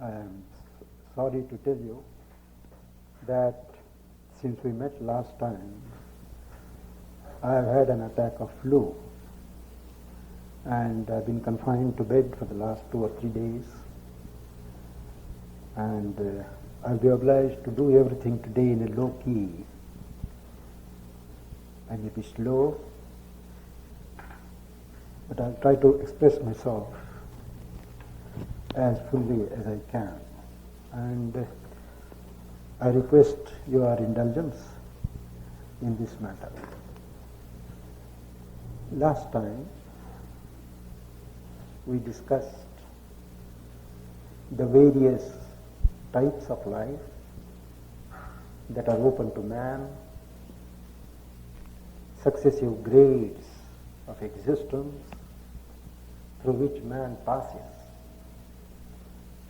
I am sorry to tell you that since we met last time, I have had an attack of flu and I've been confined to bed for the last 2 or 3 days, and I'll be obliged to do everything today in a low key. I may be slow, but I'll try to express myself as fully as I can. And I request your indulgence in this matter. Last time we discussed the various types of life that are open to man, successive grades of existence through which man passes.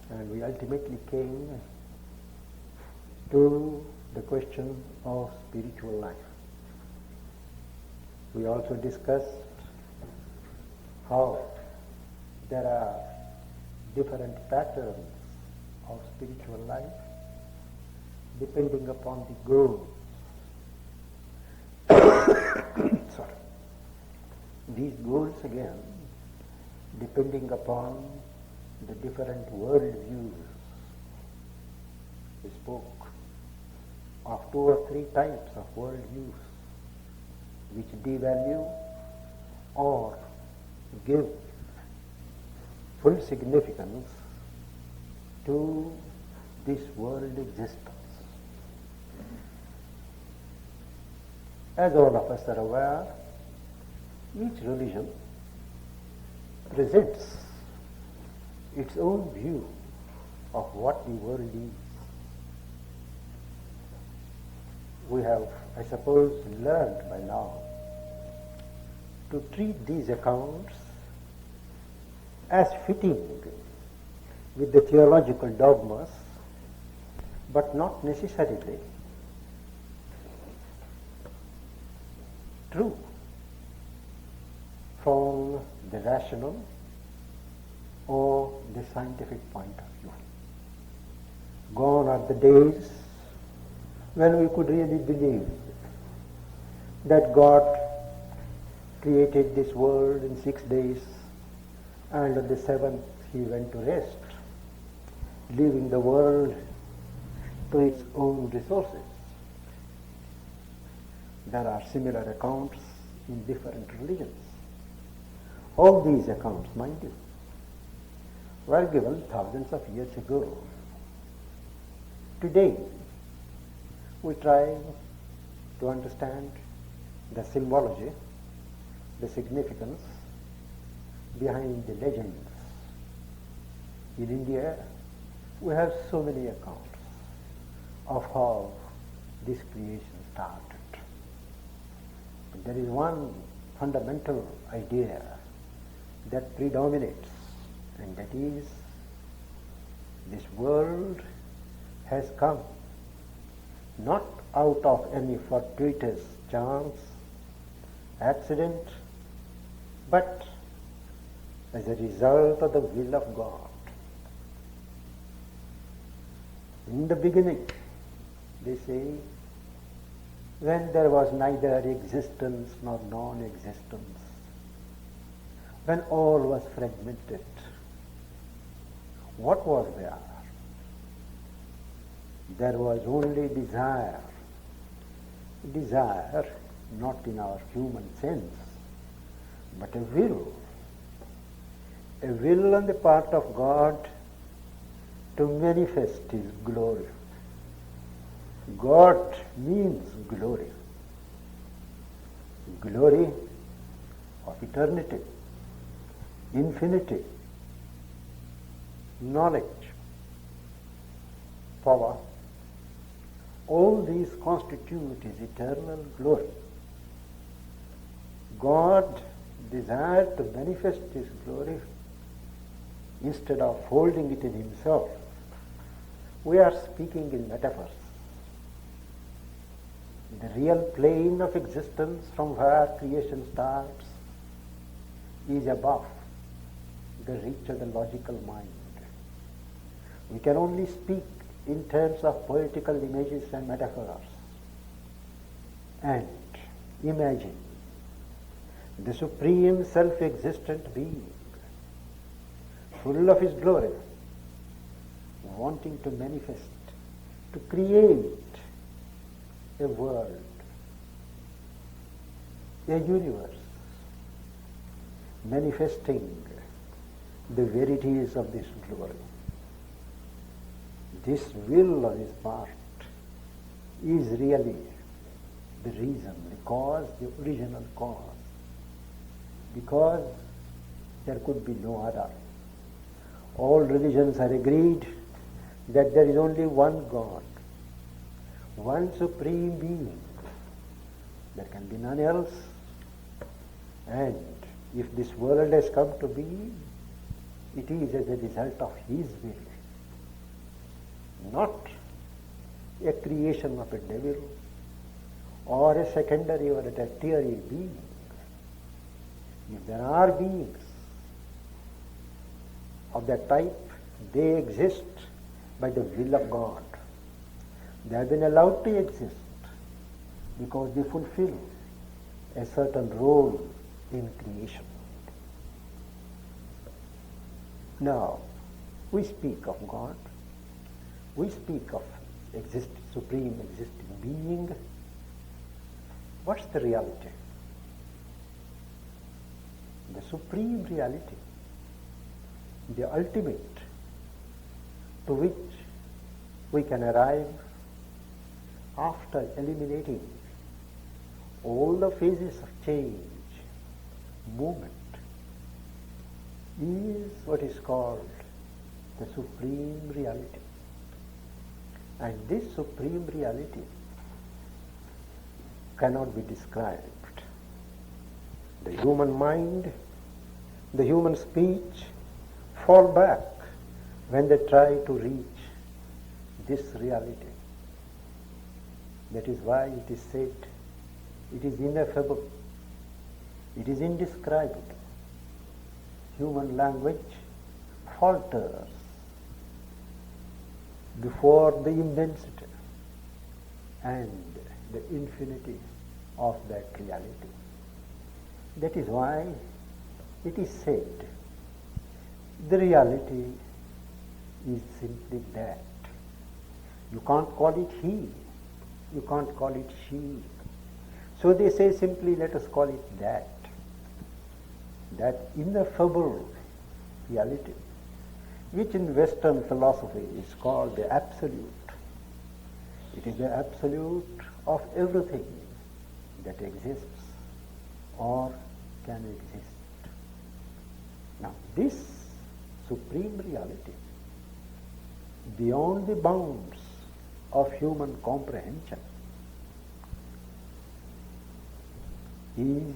And we ultimately came to the question of spiritual life. We also discussed how there are different patterns of spiritual life depending upon the goals. Sorry. These goals again depending upon the different world views. We spoke of 2 or 3 types of world views which devalue or give full significance to this world existence. As all of us are aware, each religion presents its own view of what the world is. We have, I suppose, learned by now to treat these accounts as fitting with the theological dogmas, but not necessarily true from the rational or the scientific point of view. Gone are the days when we could really believe that God created this world in 6 days and on the 7th he went to rest, leaving the world to its own resources. There are similar accounts in different religions. All these accounts, mind you, were given thousands of years ago. Today, we try to understand the symbology, the significance behind the legends. In India, we have so many accounts of how this creation started. But there is one fundamental idea that predominates, and that is this world has come not out of any fortuitous chance, accident, but as a result of the will of God. In the beginning, they say, when there was neither existence nor non-existence, when all was fragmented, what was there? There was only desire. Desire, not in our human sense, but a will. A will on the part of God to manifest His glory. God means glory. Glory of eternity, infinity, knowledge, power. All these constitute His eternal glory. God desired to manifest His glory instead of holding it in Himself. We are speaking in metaphors. The real plane of existence from where creation starts is above the reach of the logical mind. We can only speak in terms of poetical images and metaphors and imagine the supreme self-existent being, full of his glory, wanting to manifest, to create a world, a universe, manifesting the verities of this glory. This will on his part is really the reason, the cause, the original cause, because there could be no other. All religions are agreed that there is only one God, one supreme being. There can be none else. And if this world has come to be, it is as a result of his will, not a creation of a devil or a secondary or a tertiary being. If there are beings of that type, they exist by the will of God. They have been allowed to exist because they fulfill a certain role in creation. Now, we speak of God, we speak of supreme existing being. What's the reality? The supreme reality, the ultimate to which we can arrive after eliminating all the phases of change, movement, is what is called the supreme reality. And this supreme reality cannot be described. The human mind, the human speech fall back when they try to reach this reality. That is why it is said, it is ineffable, it is indescribable. Human language falters before the immensity and the infinity of that reality. That is why it is said, the reality is simply that. You can't call it he, you can't call it she. So they say simply, let us call it that. That ineffable reality, which in Western philosophy is called the absolute. It is the absolute of everything that exists or can exist. Now, this supreme reality, beyond the bounds of human comprehension, is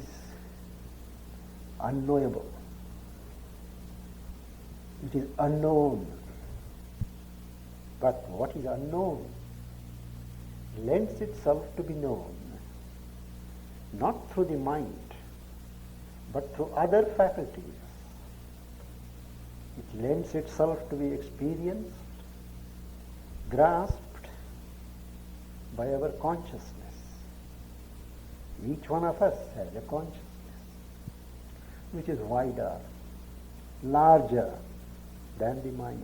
unknowable. It is unknown. But what is unknown lends itself to be known, not through the mind, but through other faculties. It lends itself to be experienced, grasped by our consciousness. Each one of us has a consciousness which is wider, larger than the mind.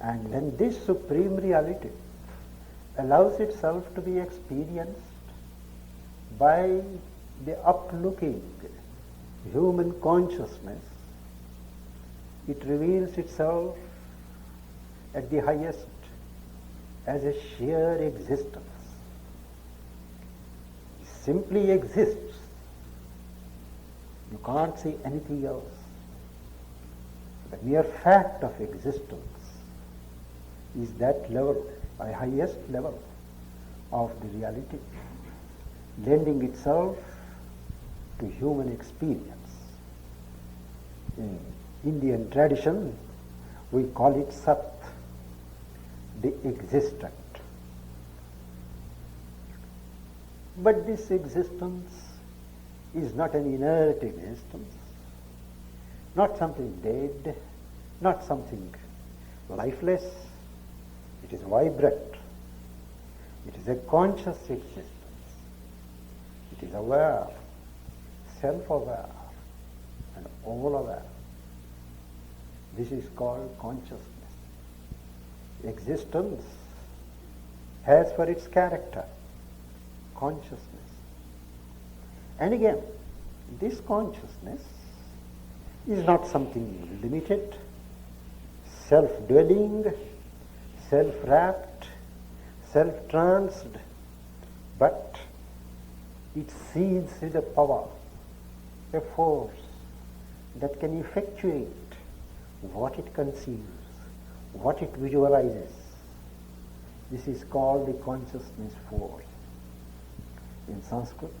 And when this supreme reality allows itself to be experienced by the uplooking human consciousness, it reveals itself at the highest as a sheer existence. It simply exists. You can't see anything else. The mere fact of existence is that level, the highest level of the reality, lending itself to human experience. In Indian tradition, we call it Sat, the existent. But this existence is not an inert existence, not something dead, not something lifeless, it is vibrant, it is a conscious existence, it is aware, self-aware, and all-aware. This is called consciousness. Existence has for its character consciousness. And again, this consciousness is not something limited, self-dwelling, self-wrapped, self-tranced, but it sees with a power, a force that can effectuate what it conceives, what it visualizes. This is called the consciousness force. In Sanskrit,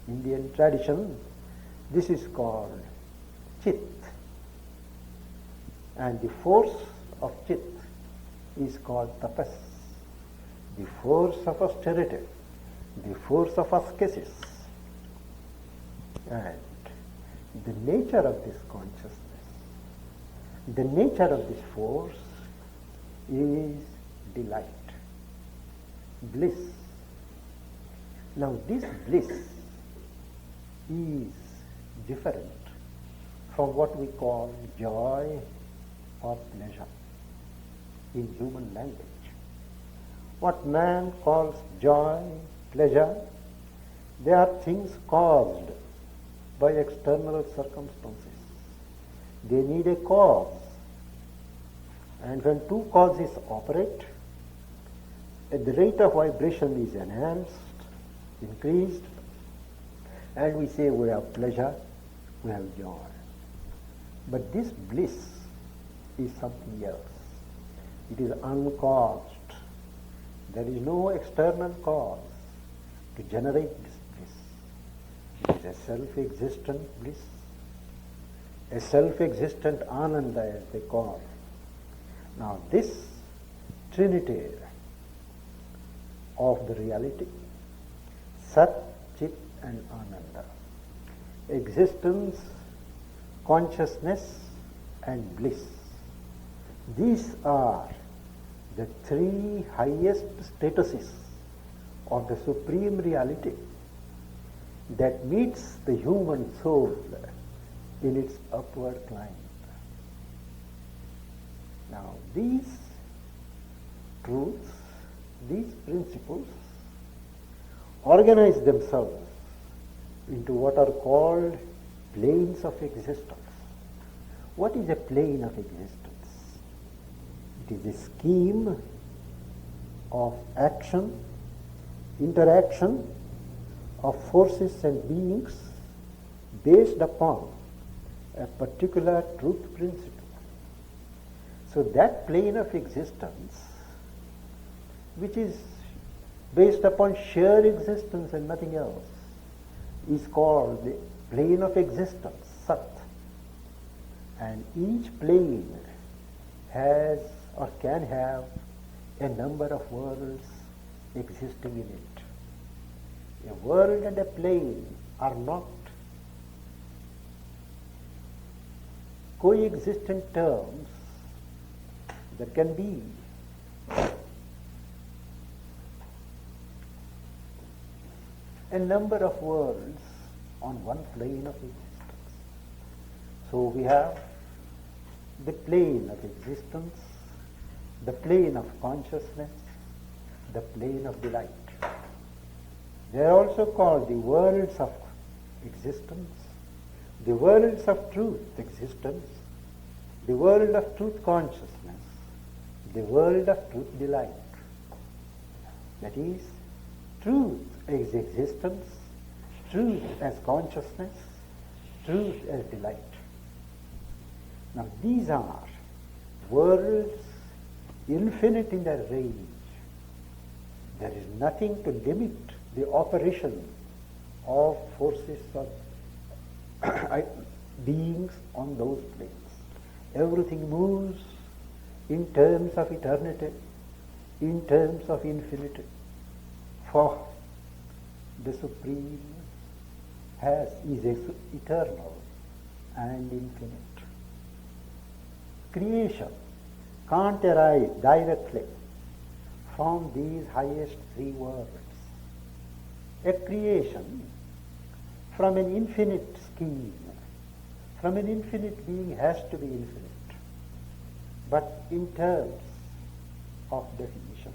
Indian tradition, this is called Chit. And the force of Chit is called Tapas, the force of austerity, the force of ascesis. And the nature of this consciousness, the nature of this force is delight, bliss. Now this bliss is different from what we call joy or pleasure in human language. What man calls joy, pleasure, they are things caused by external circumstances. They need a cause. And when two causes operate, the rate of vibration is enhanced, increased, and we say we have pleasure, we have joy. But this bliss is something else. It is uncaused. There is no external cause to generate this bliss. It is a self-existent bliss, a self-existent ananda, as they call. Now this trinity of the reality, Sat, Chit and Ananda, existence, consciousness and bliss, these are the three highest statuses of the supreme reality that meets the human soul in its upward climb. Now these truths, these principles organize themselves into what are called planes of existence. What is a plane of existence? It is a scheme of action, interaction of forces and beings based upon a particular truth principle. So that plane of existence, which is based upon sheer existence and nothing else, is called the plane of existence, Sat. And each plane has or can have a number of worlds existing in it. A world and a plane are not coexistent terms. There can be a number of worlds on one plane of existence. So we have the plane of existence, the plane of consciousness, the plane of delight. They are also called the worlds of existence, the worlds of truth existence, the world of truth consciousness, the world of truth delight. That is, truth as existence, truth as consciousness, truth as delight. Now these are worlds infinite in their range. There is nothing to limit the operation of forces of beings on those planes. Everything moves in terms of eternity, in terms of infinity. For the Supreme is eternal and infinite. Creation can't arise directly from these highest three worlds. A creation from an infinite scheme, from an infinite being, has to be infinite. But in terms of definition,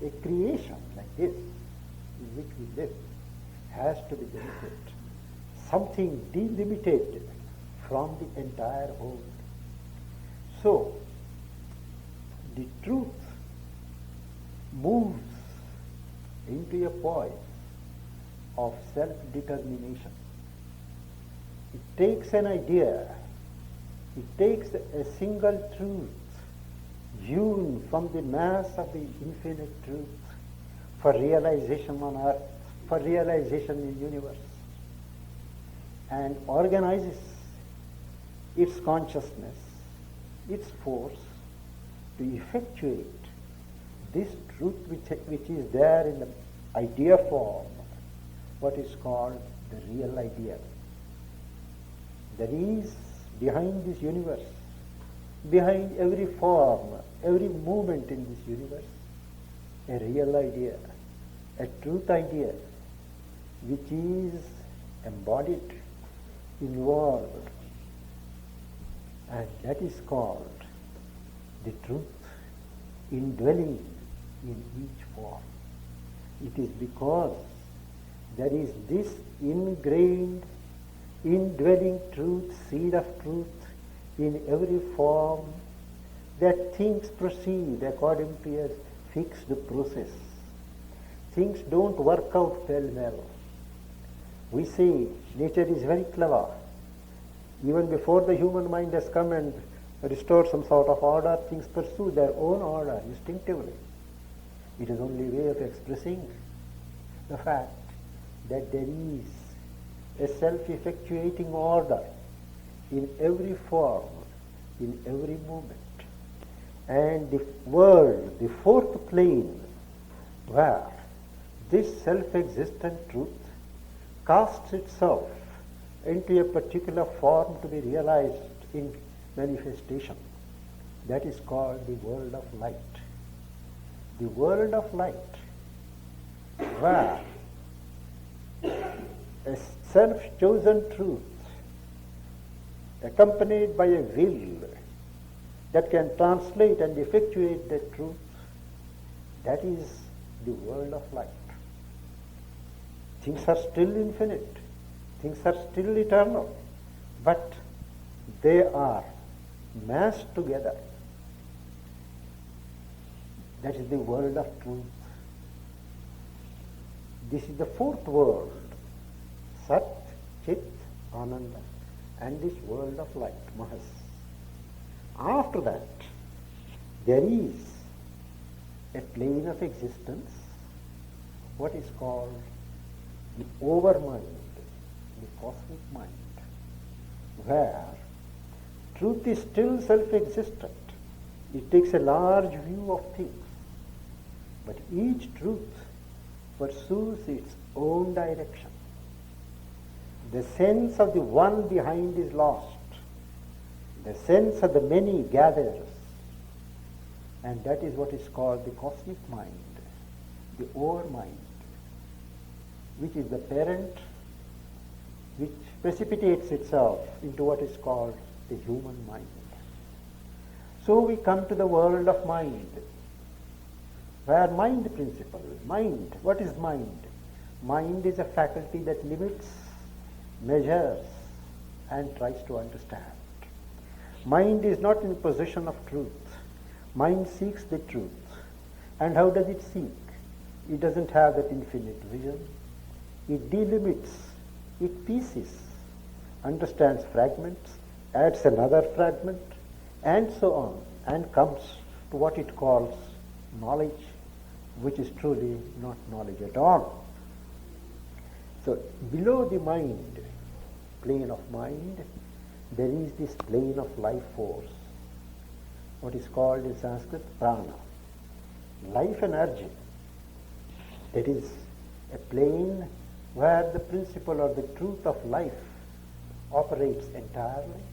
a creation like this, in which we live, has to be delimited, something delimited from the entire whole. So, the truth moves into a poise of self-determination. It takes an idea, it takes a single truth hewn from the mass of the infinite truth for realization on earth, for realization in the universe, and organizes its consciousness, its force, to effectuate this truth which is there in the idea form, what is called the real idea. There is behind this universe, behind every form, every movement in this universe, a real idea, a truth idea, which is embodied, involved, and that is called the truth indwelling in each form. It is because there is this ingrained, indwelling truth, seed of truth in every form, that things proceed according to a fixed process. Things don't work out pell-mell. We say nature is very clever. Even before the human mind has come and restored some sort of order, things pursue their own order instinctively. It is only a way of expressing the fact that there is a self-effectuating order in every form, in every movement. And the world, the fourth plane, where this self-existent truth casts itself into a particular form to be realized in manifestation, that is called the world of light. The world of light, where a self-chosen truth accompanied by a will that can translate and effectuate that truth, that is the world of light. Things are still infinite, things are still eternal, but they are massed together. That is the world of truth. This is the fourth world, Sat, Chit, Ananda, and this world of light, Mahas. After that, there is a plane of existence, what is called the overmind, the cosmic mind, where truth is still self-existent. It takes a large view of things, but each truth pursues its own direction. The sense of the one behind is lost. The sense of the many gathers, and that is what is called the cosmic mind, the overmind, which is the parent which precipitates itself into what is called the human mind. So we come to the world of mind, where mind principle, mind, what is mind? Mind is a faculty that limits, measures, and tries to understand. Mind is not in possession of truth. Mind seeks the truth. And how does it seek? It doesn't have that infinite vision. It delimits, it pieces, understands fragments, adds another fragment, and so on, and comes to what it calls knowledge, which is truly not knowledge at all. So below the mind, plane of mind, there is this plane of life force, what is called in Sanskrit prana, life energy. That is a plane where the principle or the truth of life operates entirely,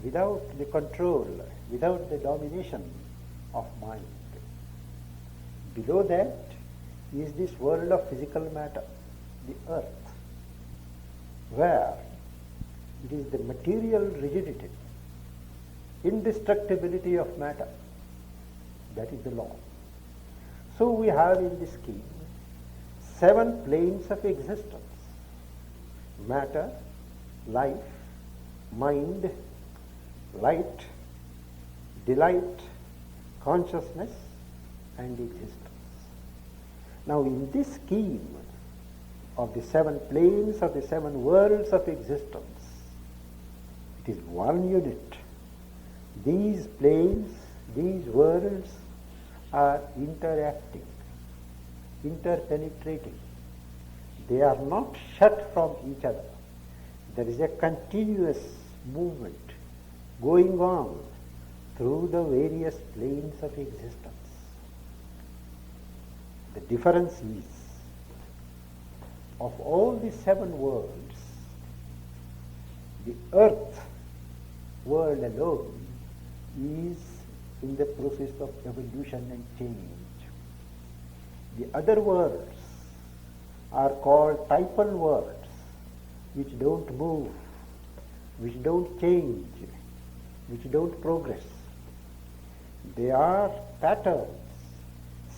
without the control, without the domination of mind. Below that is this world of physical matter, the earth, where it is the material rigidity, indestructibility of matter, that is the law. So we have in this scheme 7 planes of existence: matter, life, mind, light, delight, consciousness, and existence. Now in this scheme of the 7 planes of the 7 worlds of existence, it is one unit. These planes, these worlds are interacting, interpenetrating. They are not shut from each other. There is a continuous movement going on through the various planes of existence. The difference is, of all the 7 worlds, the earth world alone is in the process of evolution and change. The other worlds are called typal worlds, which don't move, which don't change, which don't progress. They are patterns,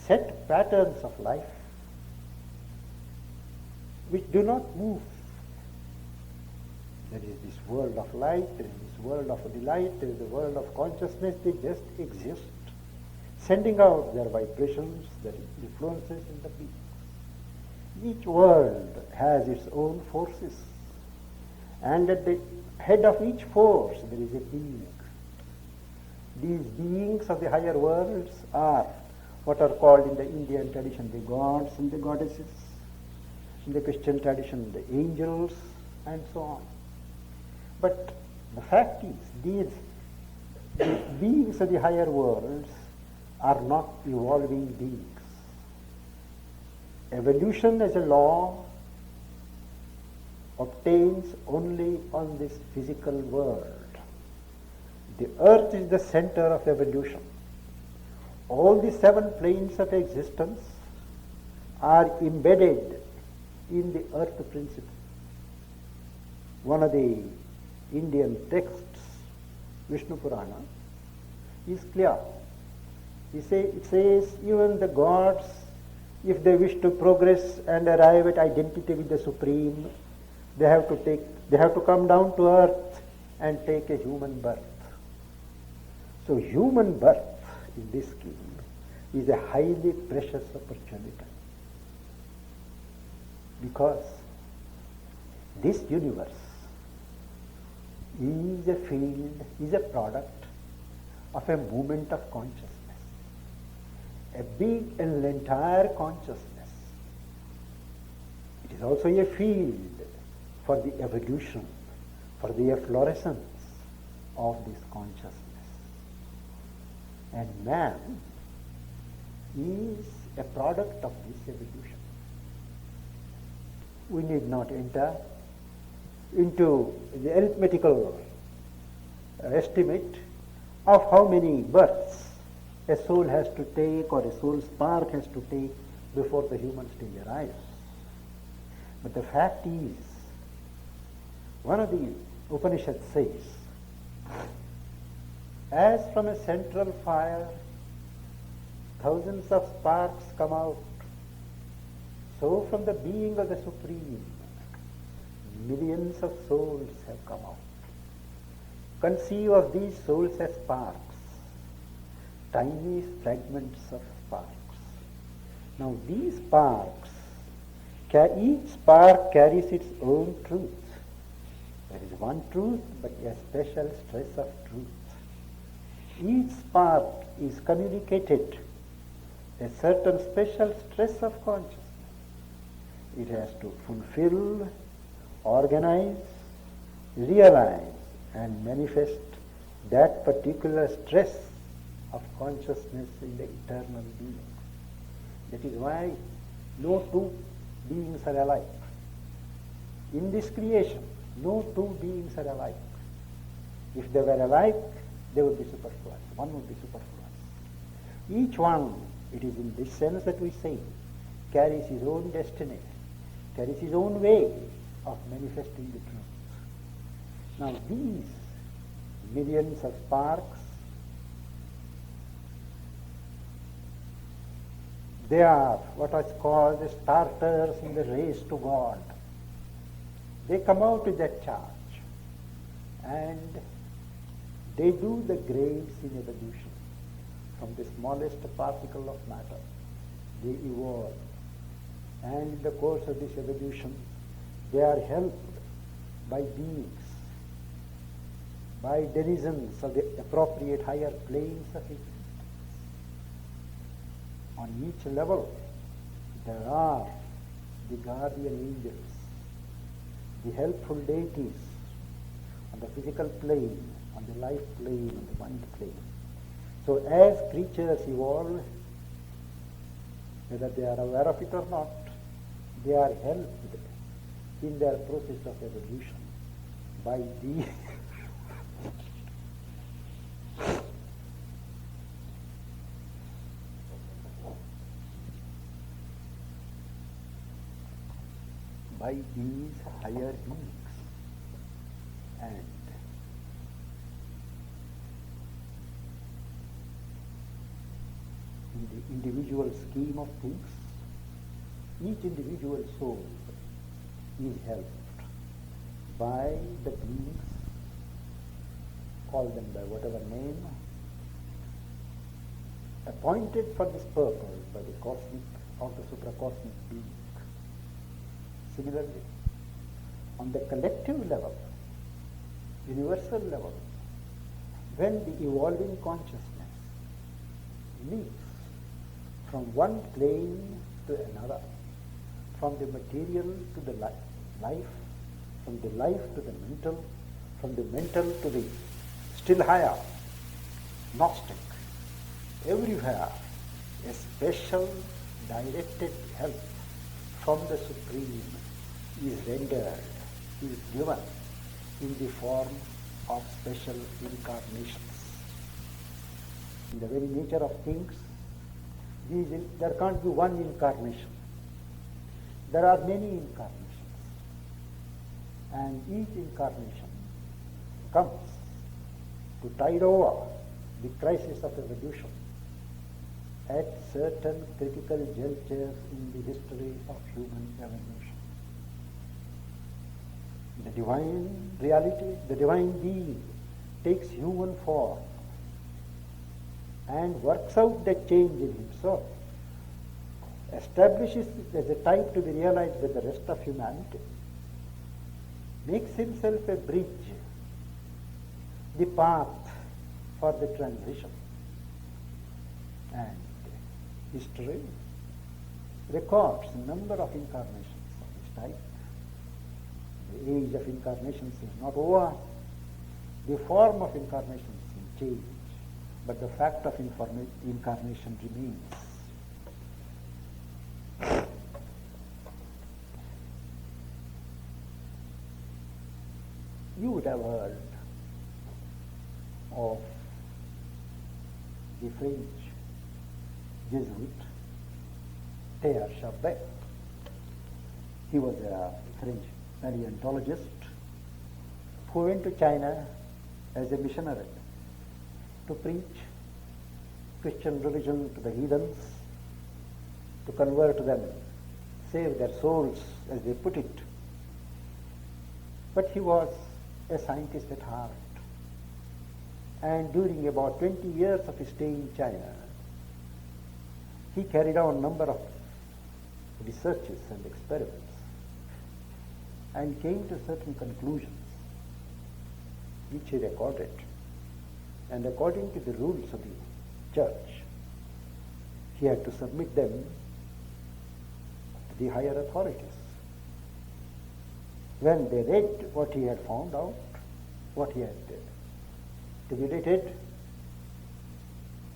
set patterns of life, which do not move. There is this world of light, there is this world of delight, there is the world of consciousness. They just exist, sending out their vibrations, their influences in the being. Each world has its own forces, and at the head of each force there is a being. These beings of the higher worlds are what are called in the Indian tradition the gods and the goddesses, in the Christian tradition the angels, and so on. But the fact is, these beings of the higher worlds are not evolving beings. Evolution as a law obtains only on this physical world. The earth is the center of evolution. All the 7 planes of existence are embedded in the earth principle. One of the Indian texts, Vishnu Purana, is clear. It says even the gods, if they wish to progress and arrive at identity with the Supreme, they have to come down to earth and take a human birth. So human birth in this scheme is a highly precious opportunity, because this universe is a field, is a product of a movement of consciousness, a big and entire consciousness. It is also a field for the evolution, for the efflorescence of this consciousness. And man is a product of this evolution. We need not enter into the arithmetical estimate of how many births a soul has to take, or a soul spark has to take, before the human stage arrives. But the fact is, one of the Upanishads says, as from a central fire thousands of sparks come out, so from the being of the Supreme millions of souls have come out. Conceive of these souls as sparks, tiny fragments of sparks. Now these sparks, each spark carries its own truth. There is one truth, but a special stress of truth. Each spark is communicated a certain special stress of consciousness. It has to fulfill, organize, realize, and manifest that particular stress of consciousness in the eternal being. That is why no 2 beings are alike. In this creation, no 2 beings are alike. If they were alike, they would be superfluous. One would be superfluous. Each one, it is in this sense that we say, carries his own destiny, carries his own way of manifesting the truth. Now these millions of sparks, they are what is called the starters in the race to God. They come out with that charge and they do the grades in evolution. From the smallest particle of matter, they evolve. And in the course of this evolution, they are helped by beings, by denizens of the appropriate higher planes of existence. On each level, there are the guardian angels, the helpful deities on the physical plane, on the life plane, on the mind plane. So as creatures evolve, whether they are aware of it or not, they are helped in their process of evolution by the by these higher beings. And in the individual scheme of things, each individual soul is helped by the beings, call them by whatever name, appointed for this purpose by the cosmic or the supracosmic being. Similarly, on the collective level, universal level, when the evolving consciousness meets from one plane to another, from the material to the life, from the life to the mental, from the mental to the still higher, Gnostic, everywhere a special directed help from the Supreme is rendered, is given in the form of special incarnations. In the very nature of things, there can't be one incarnation. There are many incarnations. And each incarnation comes to tide over the crisis of evolution at certain critical junctures in the history of human evolution. The divine reality, the divine being takes human form and works out that change in himself, establishes it as a type to be realized by the rest of humanity, makes himself a bridge, the path for the transition. And history records a number of incarnations of this type. The age of incarnations is not over. The form of incarnations will change, but the fact of incarnation remains. You would have heard of the French Jesuit Pierre Charbet. He was a French paleontologist who went to China as a missionary to preach Christian religion to the heathens, to convert them, save their souls, as they put it. But he was a scientist at heart. And during about 20 years of his stay in China, he carried out a number of researches and experiments and came to certain conclusions, which he recorded. And according to the rules of the church, he had to submit them to the higher authorities. When they read what he had found out, what he had tabulated,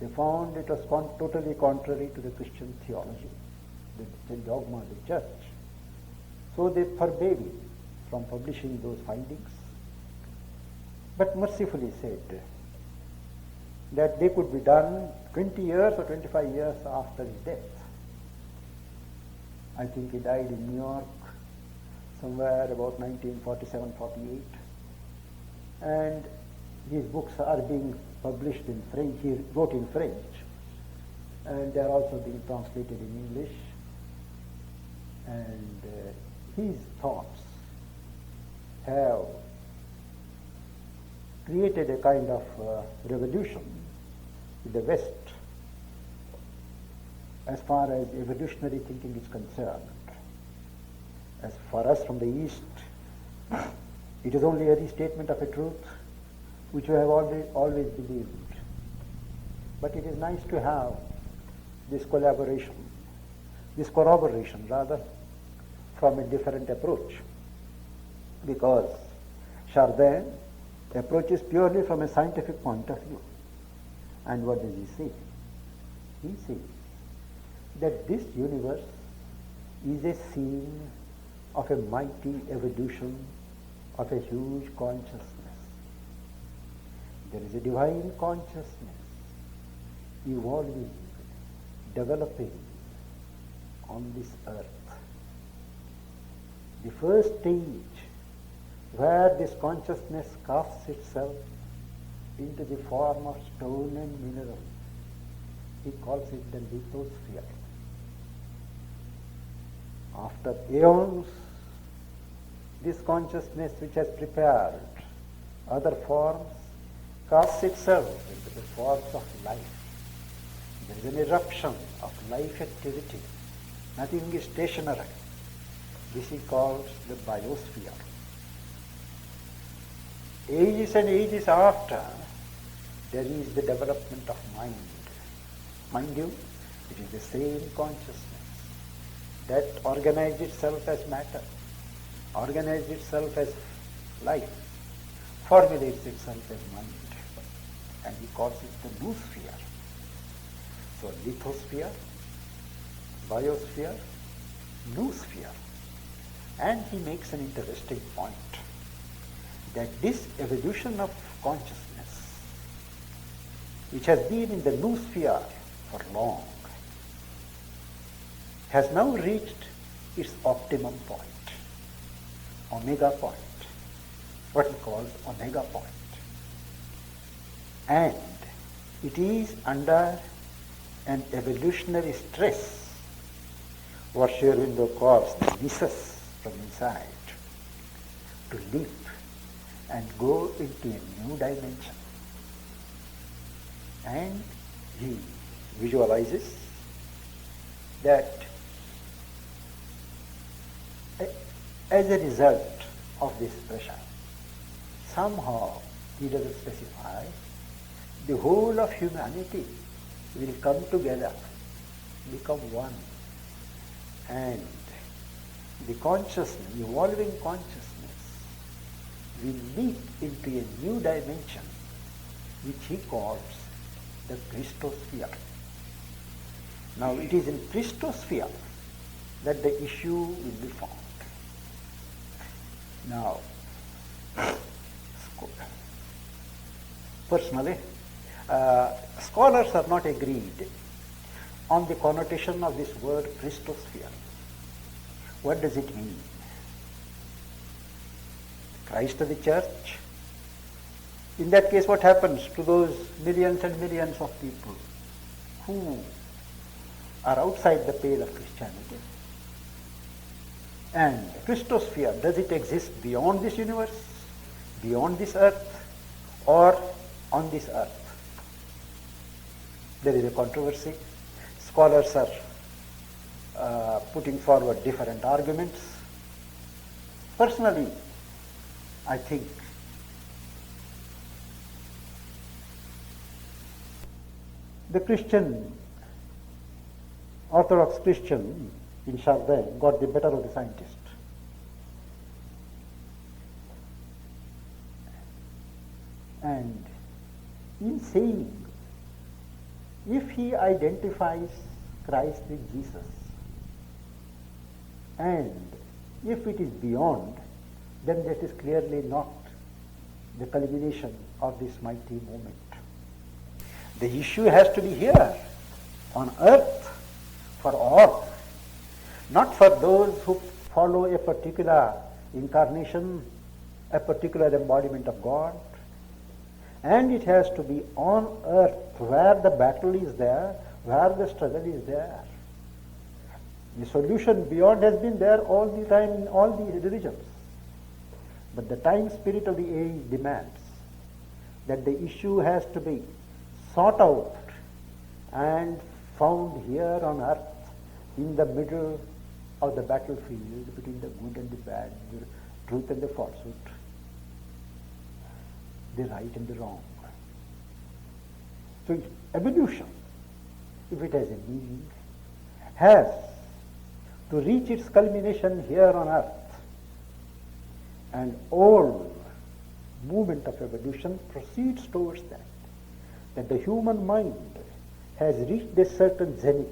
they found it was totally contrary to the Christian theology, the dogma of the church. So they forbade him from publishing those findings. but mercifully said that they could be done 20 years or 25 years after his death. I think he died in New York somewhere about 1947-48, and his books are being published in French. He wrote in French, and they are also being translated in English. And his thoughts have created a kind of revolution in the West as far as evolutionary thinking is concerned. As for us from the East, it is only a restatement of a truth which we have always believed. But it is nice to have this collaboration, this corroboration rather, from a different approach. Because Chardin approaches purely from a scientific point of view. And what does he say? He says that this universe is a scene of a mighty evolution of a huge consciousness. There is a divine consciousness evolving, developing on this earth. The first stage where this consciousness casts itself into the form of stone and mineral, he calls it the lithosphere. After aeons, this consciousness which has prepared other forms casts itself into the forms of life. There is an eruption of life activity. Nothing is stationary. This he calls the biosphere. Ages and ages after, there is the development of mind. Mind you, it is the same consciousness that organized itself as matter, organized itself as life, formulates itself as mind, and he calls it the noosphere. So lithosphere, biosphere, noosphere. And he makes an interesting point, that this evolution of consciousness, which has been in the noosphere for long, has now reached its optimum point, omega point, what he calls omega point. And it is under an evolutionary stress, what Aurobindo calls the nisus from inside, to leap and go into a new dimension. And he visualizes that as a result of this pressure, somehow, he doesn't specify, the whole of humanity will come together, become one, and the consciousness, evolving consciousness, will leap into a new dimension which he calls the Christosphere. Now it is in Christosphere that the issue will be found. Now, personally, scholars are not agreed on the connotation of this word Christosphere. What does it mean? Christ of the church? In that case, what happens to those millions and millions of people who are outside the pale of Christianity? And Christosphere, does it exist beyond this universe, beyond this earth, or on this earth? There is a controversy. Scholars are putting forward different arguments. Personally, I think the Christian, Orthodox Christian in Chardin got the better of the scientist. And in saying, if he identifies Christ with Jesus, and if it is beyond, then that is clearly not the culmination of this mighty movement. The issue has to be here, on earth, for all, not for those who follow a particular incarnation, a particular embodiment of God. And it has to be on earth, where the battle is there, where the struggle is there. The solution beyond has been there all the time in all the religions. But the time spirit of the age demands that the issue has to be sought out and found here on earth, in the middle of the battlefield between the good and the bad, the truth and the falsehood, the right and the wrong. So evolution, if it has a meaning, has to reach its culmination here on earth. And all movement of evolution proceeds towards that the human mind has reached a certain zenith.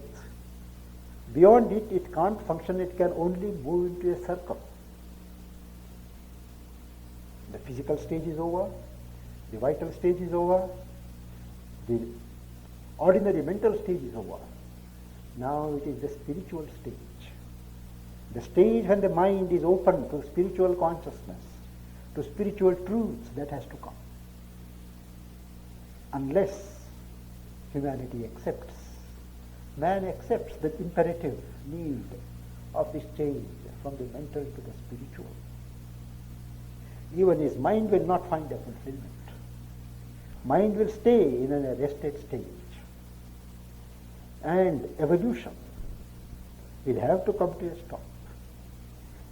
Beyond it, it can't function, it can only move into a circle. The physical stage is over, the vital stage is over, the ordinary mental stage is over. Now it is the spiritual stage. The stage when the mind is open to spiritual consciousness, to spiritual truths, that has to come. Unless humanity accepts, man accepts the imperative need of this change from the mental to the spiritual, even his mind will not find a fulfillment. Mind will stay in an arrested stage. And evolution will have to come to a stop.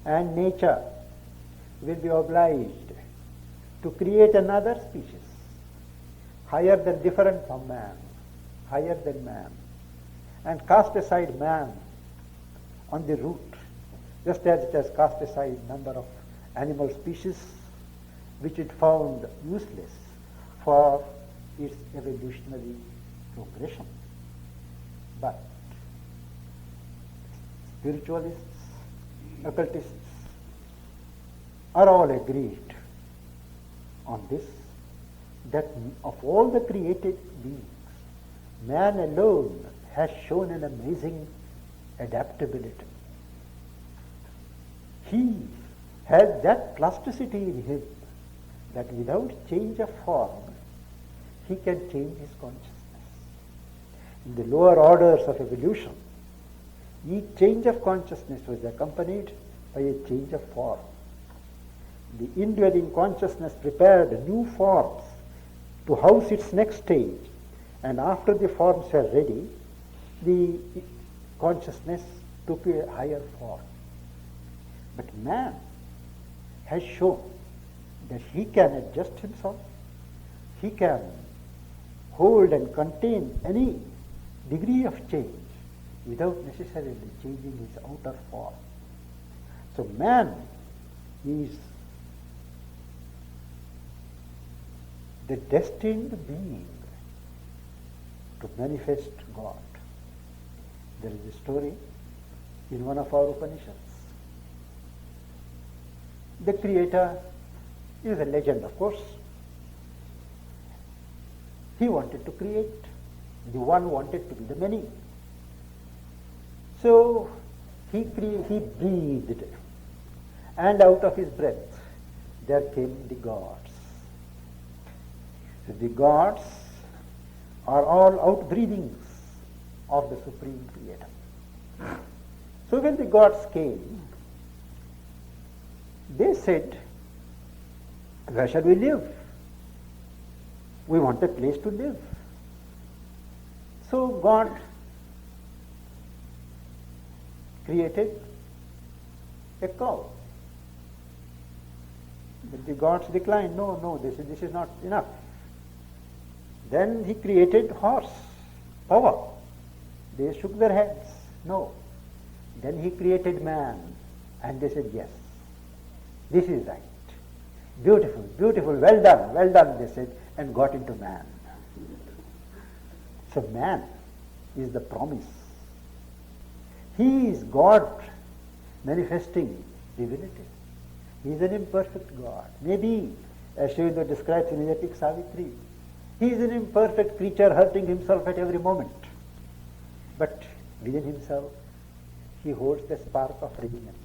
And nature will be obliged to create another species, higher than, different from man, higher than man, and cast aside man on the root, just as it has cast aside number of animal species which it found useless for its evolutionary progression. But spiritualists, occultists are all agreed on this, that of all the created beings, man alone has shown an amazing adaptability. He has that plasticity in him that without change of form, he can change his consciousness. In the lower orders of evolution, each change of consciousness was accompanied by a change of form. The indwelling consciousness prepared new forms to house its next stage, and after the forms were ready, the consciousness took a higher form. But man has shown that he can adjust himself, he can hold and contain any degree of change without necessarily changing his outer form. So man is the destined being to manifest God. There is a story in one of our Upanishads. The Creator is a legend, of course. He wanted to create. The one wanted to be the many. So he breathed, and out of his breath there came the gods. So the gods are all outbreathings of the Supreme Creator. So when the gods came, they said, where shall we live? We want a place to live. So God created a cow. But the gods declined. No, this is not enough. Then he created horse, power. They shook their heads. No. Then he created man, and they said, yes, this is right. Beautiful, beautiful, well done, they said, and got into man. So man is the promise. He is God manifesting divinity. He is an imperfect God, maybe as Aurobindo describes in his epic Savitri. He is an imperfect creature hurting himself at every moment. But within himself, he holds the spark of radiance.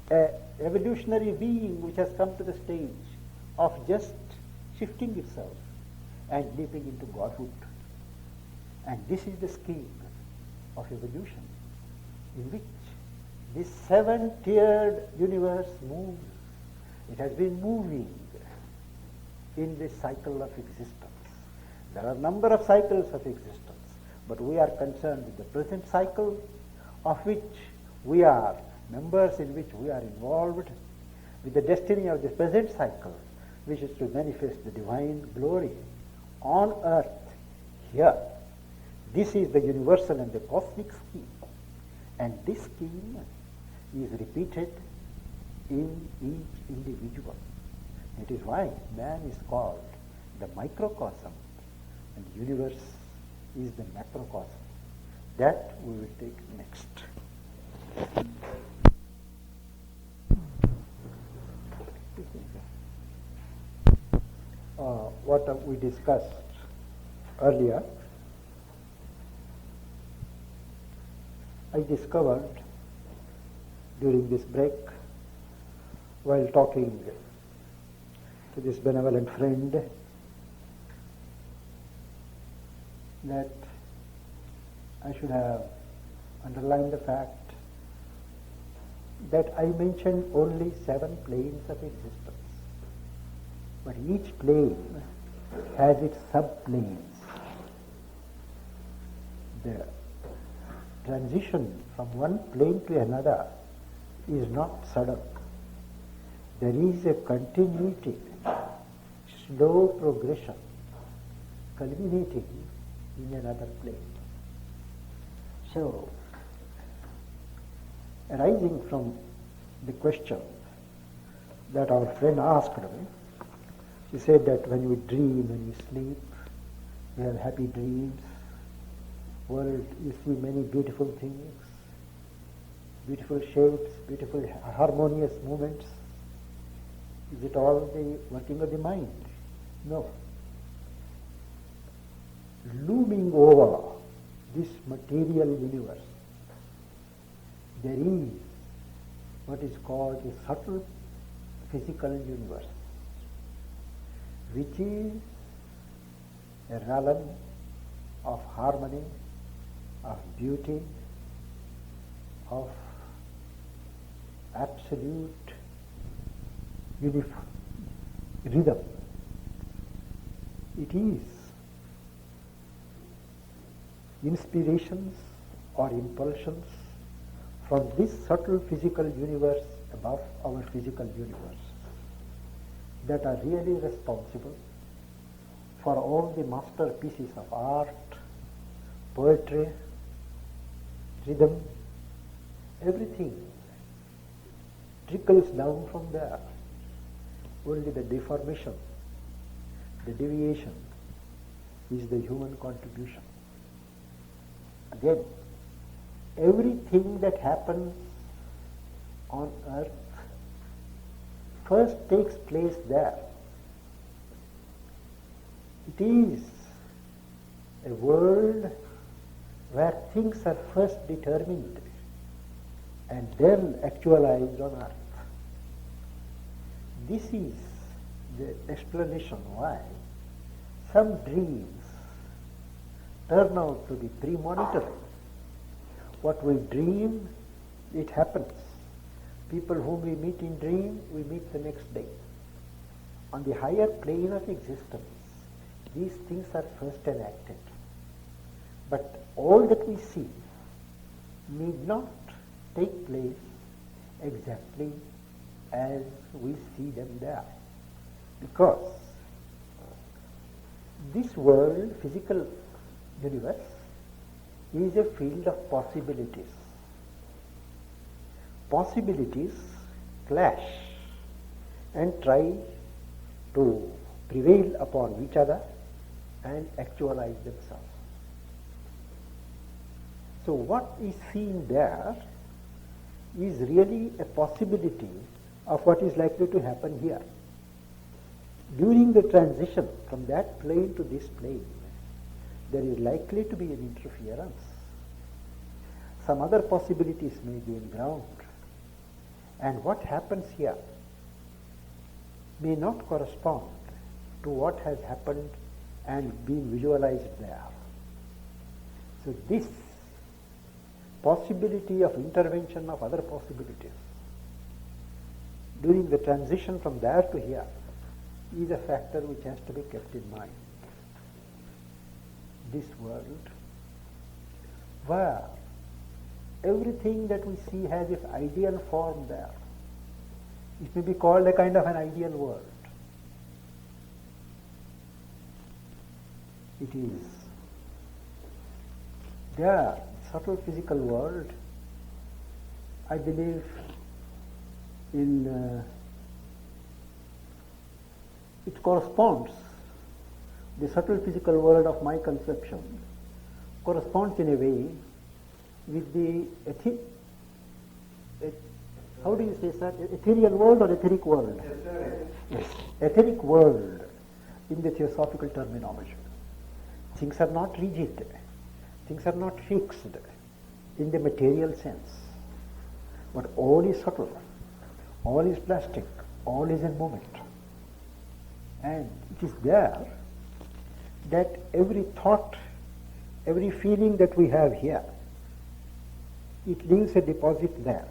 A revolutionary being which has come to the stage of just shifting itself and leaping into godhood. And this is the scheme of evolution in which this seven-tiered universe moves. It has been moving in this cycle of existence. There are a number of cycles of existence, but we are concerned with the present cycle, of which we are members, in which we are involved, with the destiny of the present cycle, which is to manifest the divine glory on earth here. This is the universal and the cosmic scheme, and this scheme is repeated in each individual. It is why man is called the microcosm and the universe is the macrocosm. That we will take next. What we discussed earlier, I discovered during this break, while talking to this benevolent friend, that I should have underlined the fact that I mentioned only 7 planes of existence, but each plane has its subplanes. The transition from one plane to another is not sudden. There is a continuity, slow progression, culminating in another plane. So, arising from the question that our friend asked me, she said that when we dream, when we sleep, we have happy dreams. World, you see many beautiful things, beautiful shapes, beautiful harmonious movements. Is it all the working of the mind? No. Looming over this material universe, there is what is called a subtle physical universe, which is a realm of harmony, of beauty, of absolute rhythm. It is inspirations or impulsions from this subtle physical universe above our physical universe that are really responsible for all the masterpieces of art, poetry, rhythm. Everything trickles down from there. Only the deformation, the deviation is the human contribution. Again, everything that happens on earth first takes place there. It is a world where things are first determined and then actualized on earth. This is the explanation why some dreams turn out to be premonitory. What we dream, it happens. People whom we meet in dream, we meet the next day. On the higher plane of existence, these things are first enacted. But all that we see need not take place exactly as we see them there. Because this world, physical universe, is a field of possibilities. Possibilities clash and try to prevail upon each other and actualize themselves. So what is seen there is really a possibility of what is likely to happen here. During the transition from that plane to this plane, there is likely to be an interference. Some other possibilities may gain ground. And what happens here may not correspond to what has happened and been visualized there. So this possibility of intervention of other possibilities during the transition from there to here is a factor which has to be kept in mind. This world, where everything that we see has its ideal form there, it may be called a kind of an ideal world. It is there, subtle physical world, I believe it corresponds, the subtle physical world of my conception corresponds in a way with the how do you say that? Ethereal world or etheric world? Yes, etheric world in the theosophical terminology. Things are not rigid, things are not fixed in the material sense, but all is subtle, all is plastic, all is in movement. And it is there that every thought, every feeling that we have here, it leaves a deposit there.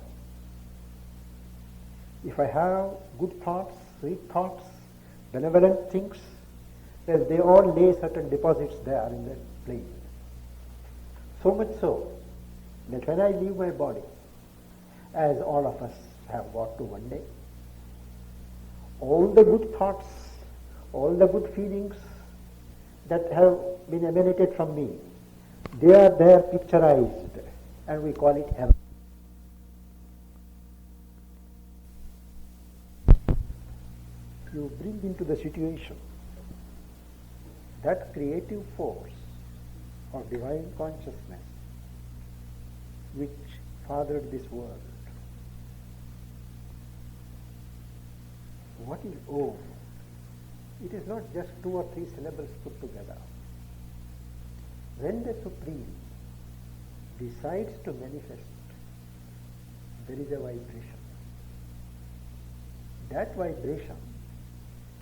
If I have good thoughts, sweet thoughts, benevolent things, well, they all lay certain deposits there in the plane. So much so that when I leave my body, as all of us have got to one day, all the good thoughts, all the good feelings that have been emanated from me, they are there picturized, and we call it heaven. You bring into the situation that creative force of divine consciousness which fathered this world. What is Om? It is not just 2 or 3 syllables put together. When the Supreme decides to manifest, there is a vibration. That vibration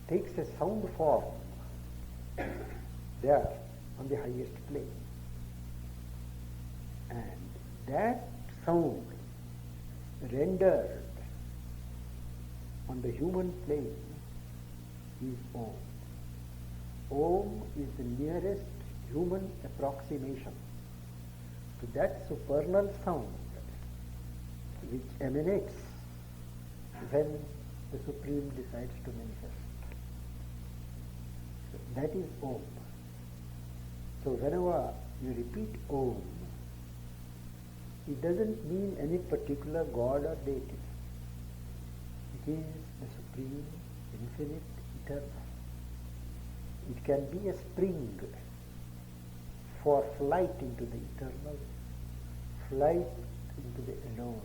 takes a sound form there on the highest plane. And that sound rendered on the human plane is Om. Om is the nearest human approximation to that supernal sound which emanates when the Supreme decides to manifest. So that is Om. So whenever you repeat Om, it doesn't mean any particular God or deity. It is the Supreme, infinite, eternal. It can be a spring for flight into the eternal, flight into the unknown.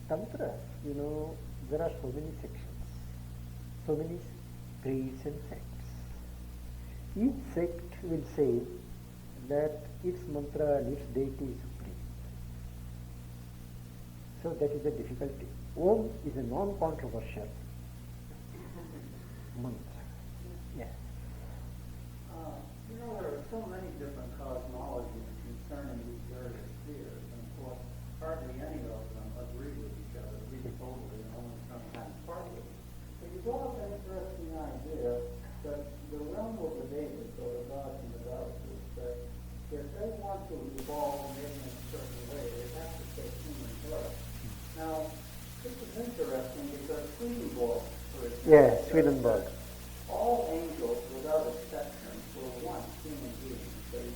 Tantra, there are so many sections, so many creeds and sects. Each sect will say that its mantra and its deity is supreme. So that is the difficulty. Om is a non-controversial mantra. Yeah. There are so many different cosmologies concerning these various spheres, and of course, hardly any of them agree with each other, at least totally, and only sometimes partly. But you brought up an interesting idea that the realm of the deities, or the gods and the goddesses, that if they want to evolve maybe in a certain way, they have to take human birth. Now, this is interesting because Swedenborg, for example, yes, Swedenborg. All angels, without exception, were once human beings. They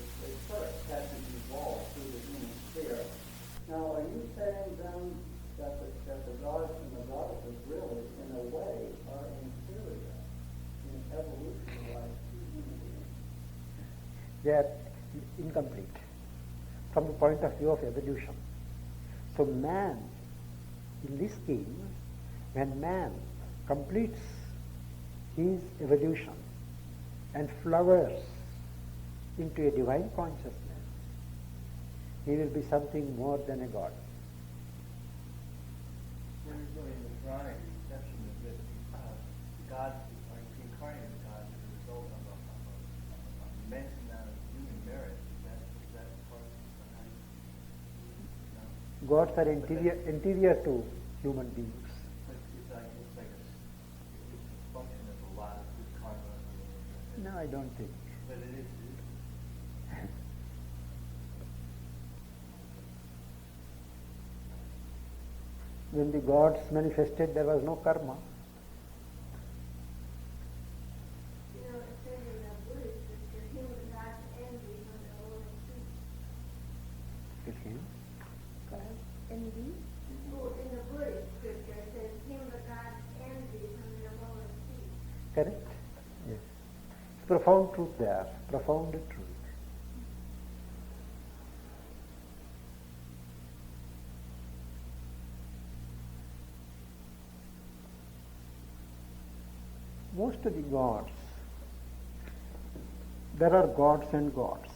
first had to evolve through the human sphere. Now, are you saying then that the gods and the goddesses really, in a way, are inferior in evolution-wise to human beings? That incomplete from the point of view of evolution. So man, in this scheme, when man completes his evolution and flowers into a divine consciousness, he will be something more than a god. What is really in the Quranic conception is that God, like incarnated God, is a result of an immense amount of human merit. Is that part of how you know? Gods are interior to human beings. But it's like it's a function of a lot of good karma. No, I don't think. But it is. When the gods manifested, there was no karma. You know, it says in the Buddhist scripture, him the gods envy from the Lord's feet. It came. Envy? Oh, in the Buddhist scripture, it says, him the gods envy from the Lord's feet. Correct? Yes. Profound truth there. Profound truth. Most of the gods, there are gods and gods.